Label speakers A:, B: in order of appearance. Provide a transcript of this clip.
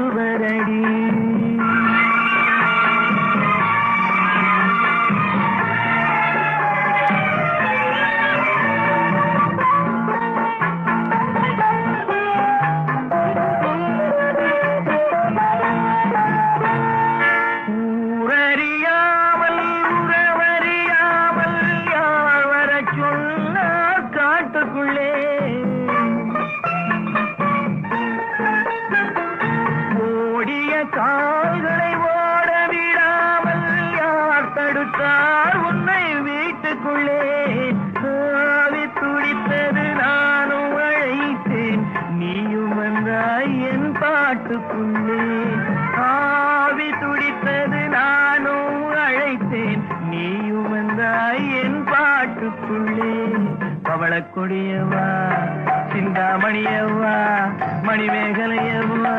A: சொல்வதடி. ஊரறியாமல் உறவறியாமல் யார் வரச் சொன்னார் காட்டுக்குள்ளே? ஓடிய கால்களை ஓட விடாமல் யார் தடுத்தார் உன்னை வீட்டுக்குள்ளே? ஆவி துடித்தது நானும் அழைத்தேன், நீயும் வந்தாய் என் பாட்டுக்குள்ளே. ஆவி துடித்தது நானும் அழைத்தேன், நீயும் வந்தாய் என் பாட்டுக்குள்ளே. பவளக்கொடியவா, சிந்தாமணியவா, மணிமேகலையவா,